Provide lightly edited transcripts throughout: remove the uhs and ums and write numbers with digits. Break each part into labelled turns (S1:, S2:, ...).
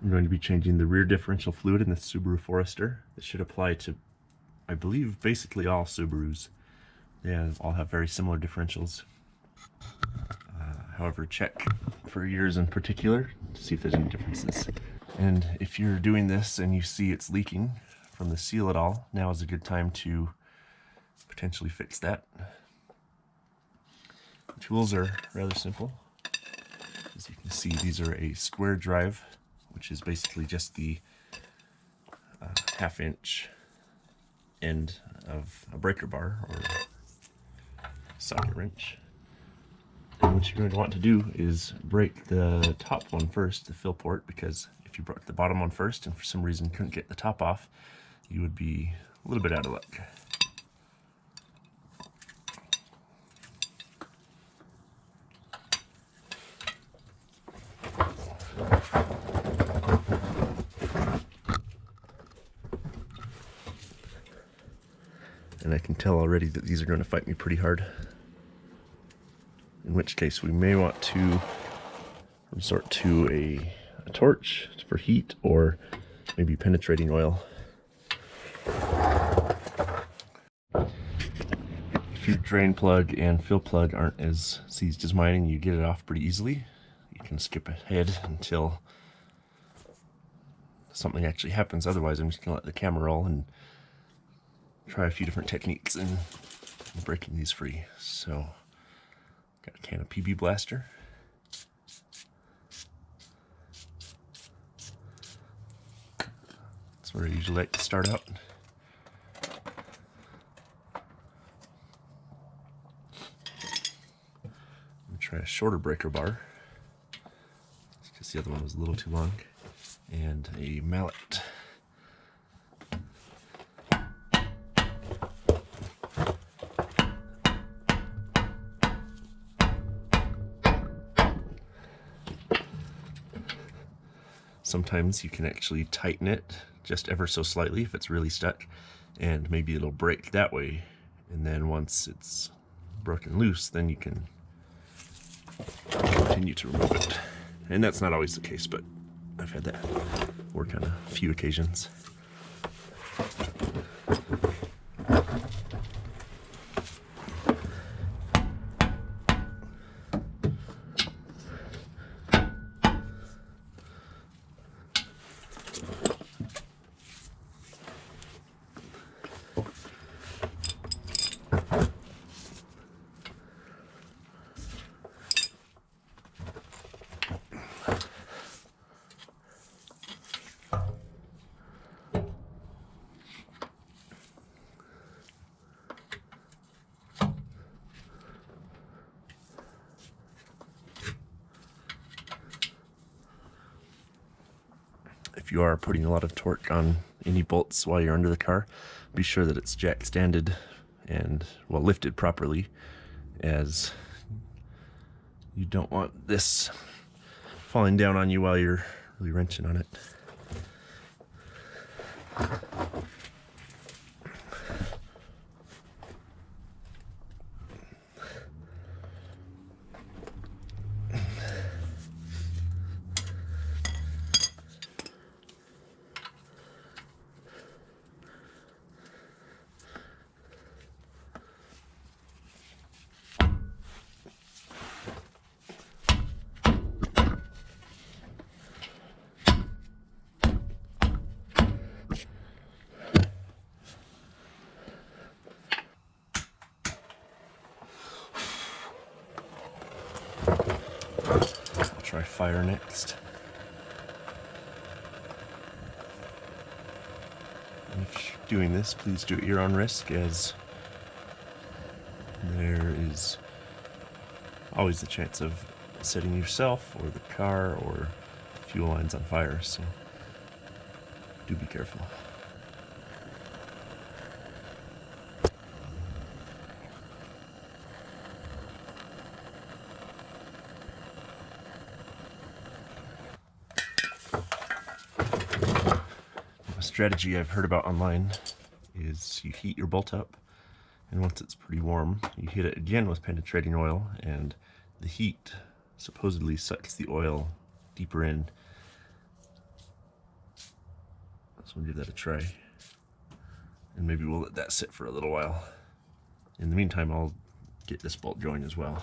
S1: I'm going to be changing the rear differential fluid in the Subaru Forester. This should apply to, I believe, basically all Subarus. They all have very similar differentials. However, check for yours in particular to see if there's any differences. And if you're doing this and you see it's leaking from the seal at all, now is a good time to potentially fix that. The tools are rather simple. As you can see, these are a square drive, which is basically just the half-inch end of a breaker bar or socket wrench. And what you're going to want to do is break the top one first, the fill port, because if you broke the bottom one first and for some reason couldn't get the top off, you would be a little bit out of luck. And I can tell already that these are going to fight me pretty hard. In which case we may want to resort to a torch for heat or maybe penetrating oil. If your drain plug and fill plug aren't as seized as mine and you get it off pretty easily, you can skip ahead until something actually happens. Otherwise, I'm just going to let the camera roll and try a few different techniques in breaking these free. So, got a can of PB Blaster. That's where I usually like to start out. I'm gonna try a shorter breaker bar, because the other one was a little too long, and a mallet. Sometimes you can actually tighten it just ever so slightly if it's really stuck, and maybe it'll break that way, and then once it's broken loose, then you can continue to remove it. And that's not always the case, but I've had that work on a few occasions. If you are putting a lot of torque on any bolts while you're under the car, be sure that it's jack standed and, well, lifted properly, as you don't want this falling down on you while you're really wrenching on it. Try fire next. And if you're doing this, please do it at your own risk, as there is always the chance of setting yourself or the car or fuel lines on fire, so do be careful. A strategy I've heard about online is you heat your bolt up, and once it's pretty warm, you hit it again with penetrating oil, and the heat supposedly sucks the oil deeper in, So we'll give that a try. And maybe we'll let that sit for a little while. In the meantime, I'll get this bolt going as well.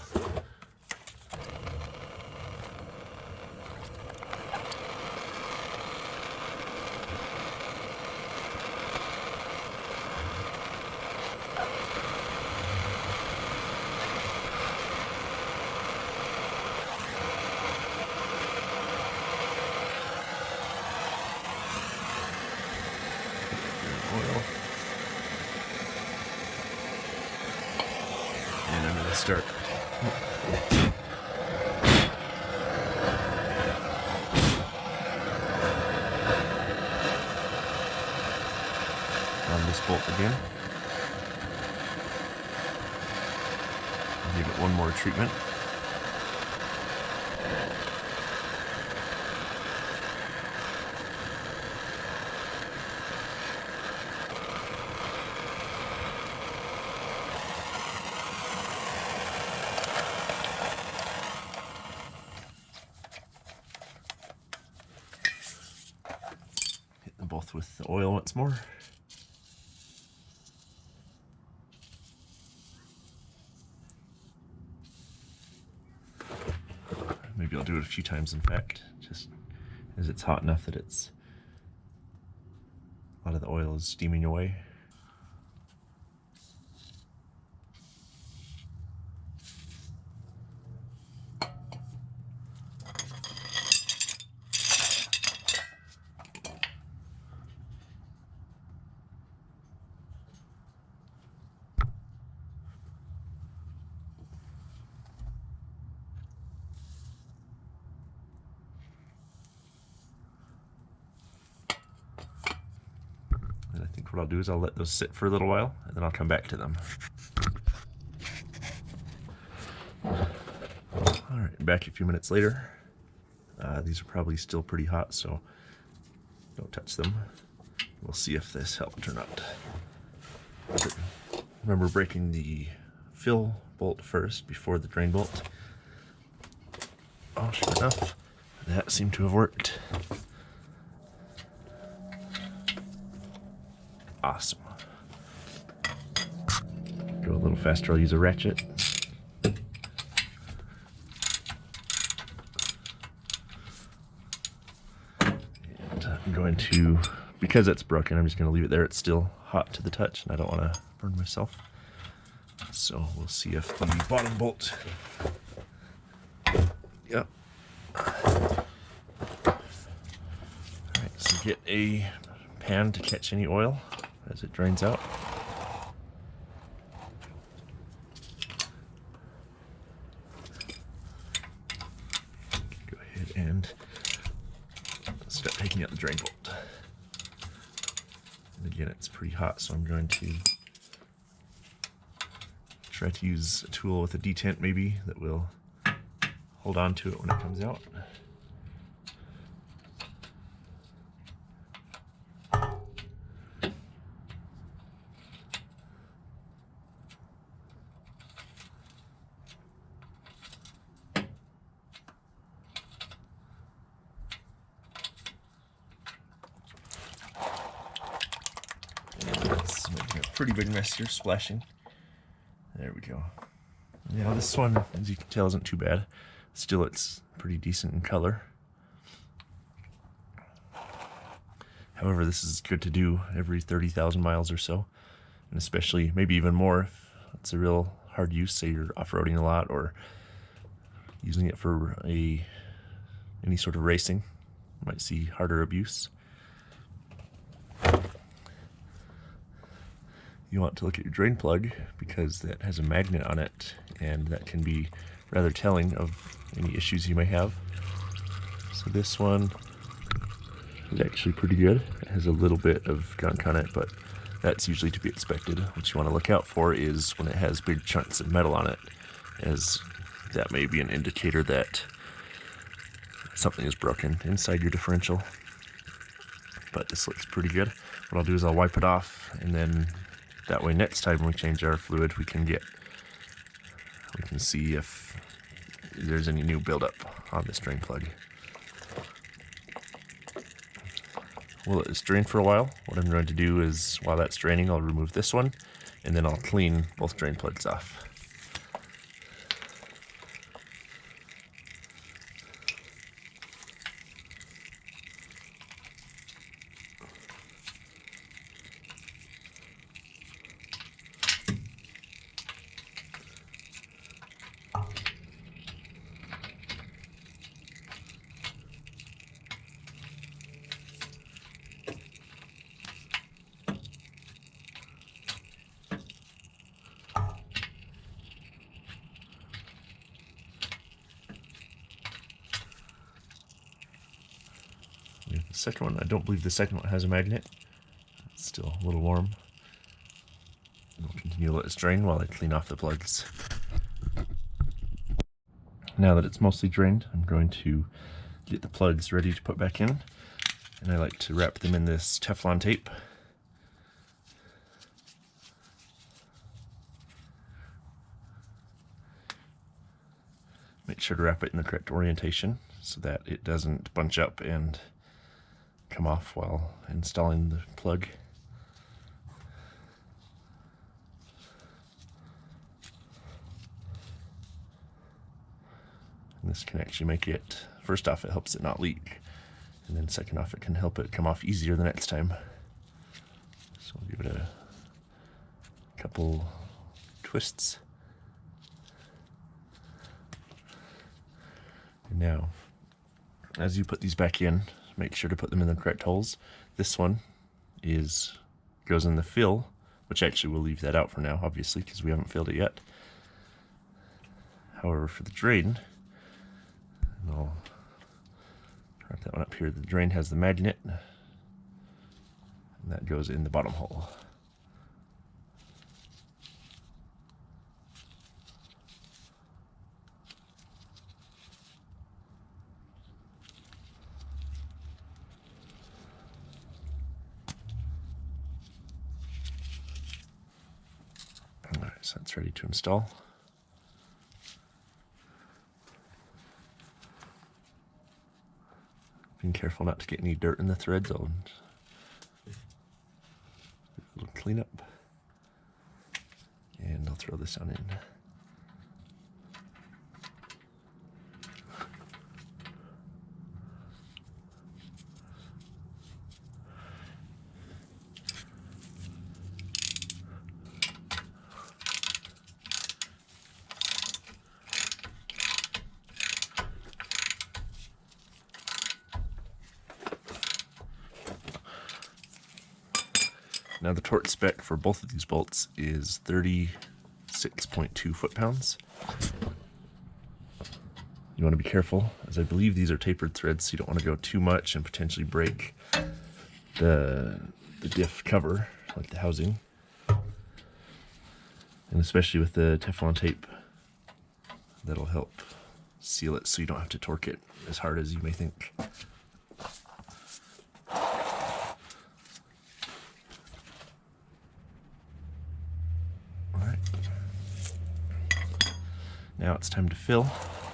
S1: Oil. And I'm going to start on this bolt again. Give it one more treatment. Hit them both with the oil once more. Maybe I'll do it a few times, in fact, just as it's hot enough that it's a lot of the oil is steaming away. And I think what I'll do is I'll let those sit for a little while, and then I'll come back to them. Alright, back a few minutes later. These are probably still pretty hot, so don't touch them. We'll see if this helped or not. Remember breaking the fill bolt first before the drain bolt. Oh, sure enough, that seemed to have worked. Awesome. Go a little faster, I'll use a ratchet. And I'm going to, because it's broken, I'm just going to leave it there. It's still hot to the touch, and I don't want to burn myself. So we'll see if the bottom bolt, yep. Alright, so get a pan to catch any oil as it drains out. Go ahead and start taking out the drain bolt. And again, it's pretty hot, so I'm going to try to use a tool with a detent maybe that will hold on to it when it comes out. It's making a pretty big mess here, splashing. There we go. Yeah, this one, as you can tell, isn't too bad. Still, it's pretty decent in color. However, this is good to do every 30,000 miles or so, and especially maybe even more if it's a real hard use, say you're off-roading a lot or using it for any sort of racing. You might see harder abuse. You want to look at your drain plug because that has a magnet on it, and that can be rather telling of any issues you may have. So this one is actually pretty good. It has a little bit of gunk on it, but that's usually to be expected. What you want to look out for is when it has big chunks of metal on it, as that may be an indicator that something is broken inside your differential. But this looks pretty good. What I'll do is I'll wipe it off, and then that way next time we change our fluid we can see if there's any new buildup on this drain plug. we'll let this drain for a while. What I'm going to do is, while that's draining, I'll remove this one, and then I'll clean both drain plugs off. The second one, I don't believe the second one has a magnet. It's still a little warm. I'll continue to let this drain while I clean off the plugs. Now that it's mostly drained, I'm going to get the plugs ready to put back in. And I like to wrap them in this Teflon tape. Make sure to wrap it in the correct orientation so that it doesn't bunch up and come off while installing the plug. And this can actually make it, first off, it helps it not leak, and then second off, it can help it come off easier the next time. So we'll give it a couple twists. And now, as you put these back in, make sure to put them in the correct holes. This one goes in the fill, which actually we'll leave that out for now, obviously, because we haven't filled it yet. However, for the drain, and I'll wrap that one up here. The drain has the magnet, and that goes in the bottom hole. Alright, so that's ready to install. Being careful not to get any dirt in the threads. I'll do a little cleanup, and I'll throw this on in. Now the torque spec for both of these bolts is 36.2 foot-pounds. You want to be careful, as I believe these are tapered threads, so you don't want to go too much and potentially break the diff cover, like the housing. And especially with the Teflon tape, that'll help seal it so you don't have to torque it as hard as you may think. Now it's time to fill,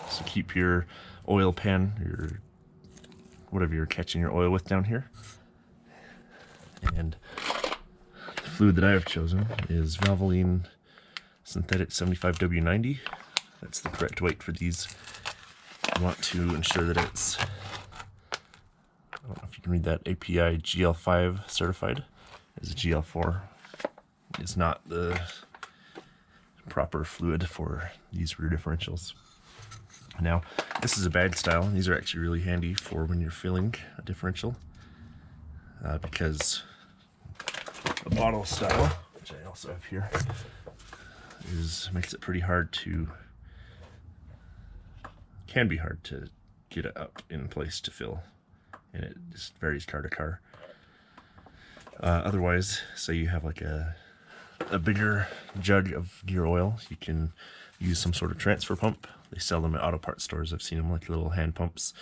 S1: so keep your oil pan, your whatever you're catching your oil with down here. And the fluid that I have chosen is Valvoline Synthetic 75W90. That's the correct weight for these. You want to ensure that it's, I don't know if you can read that, API GL5 certified. It's a GL4. It's not the proper fluid for these rear differentials. Now, this is a bag style. These are actually really handy for when you're filling a differential, because a bottle style, which I also have here, makes it pretty hard to, can be hard to get it up in place to fill, and it just varies car to car. Otherwise, say you have like a bigger jug of gear oil, you can use some sort of transfer pump. They sell them at auto parts stores. I've seen them like little hand pumps.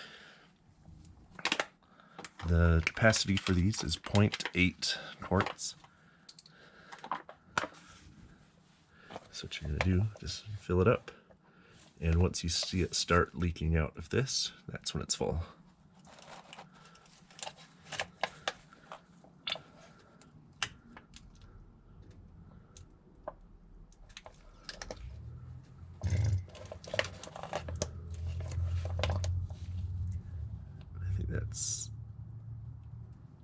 S1: The capacity for these is 0.8 quarts. So what you're going to do, just fill it up. And once you see it start leaking out of this, that's when it's full.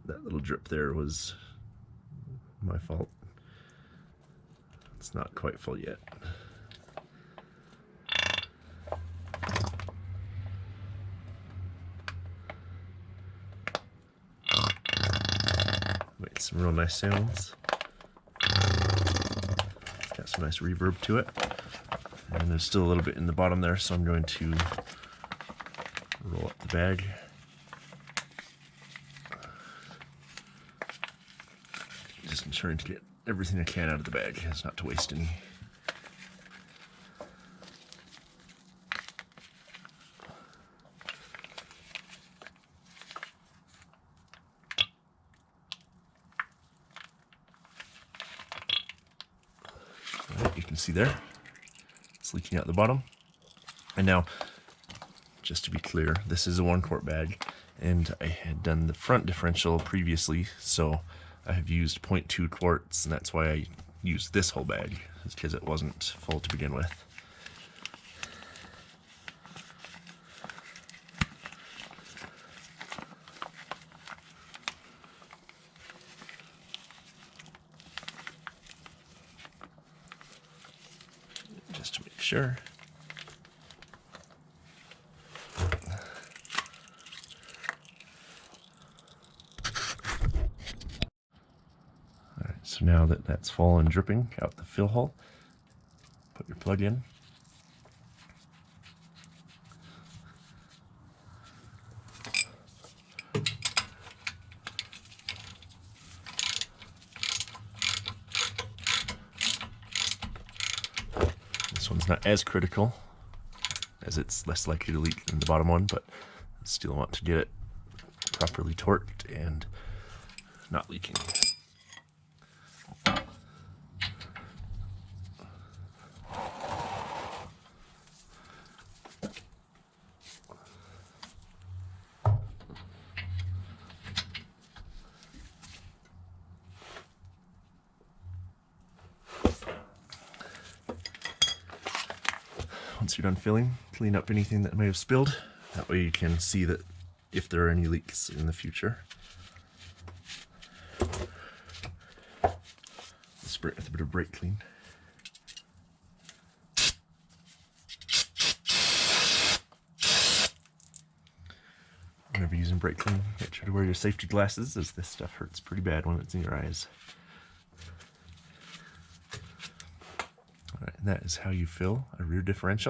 S1: that little drip there was my fault. It's not quite full yet. Made some real nice sounds. It's got some nice reverb to it. And there's still a little bit in the bottom there, so I'm going to roll up the bag. Just ensuring to get everything I can out of the bag, as not to waste any. All right, you can see there, it's leaking out the bottom. And now, just to be clear, this is a 1-quart bag, and I had done the front differential previously, so I have used 0.2 quarts, and that's why I used this whole bag, because it wasn't full to begin with. Just to make sure. So now that that's full and dripping out the fill hole, put your plug in. This one's not as critical, as it's less likely to leak than the bottom one, but I still want to get it properly torqued and not leaking. Once you're done filling, clean up anything that may have spilled. That way you can see that if there are any leaks in the future. Spray it with a bit of brake clean. Whenever you're using brake clean, make sure to wear your safety glasses, as this stuff hurts pretty bad when it's in your eyes. Alright, and that is how you fill a rear differential.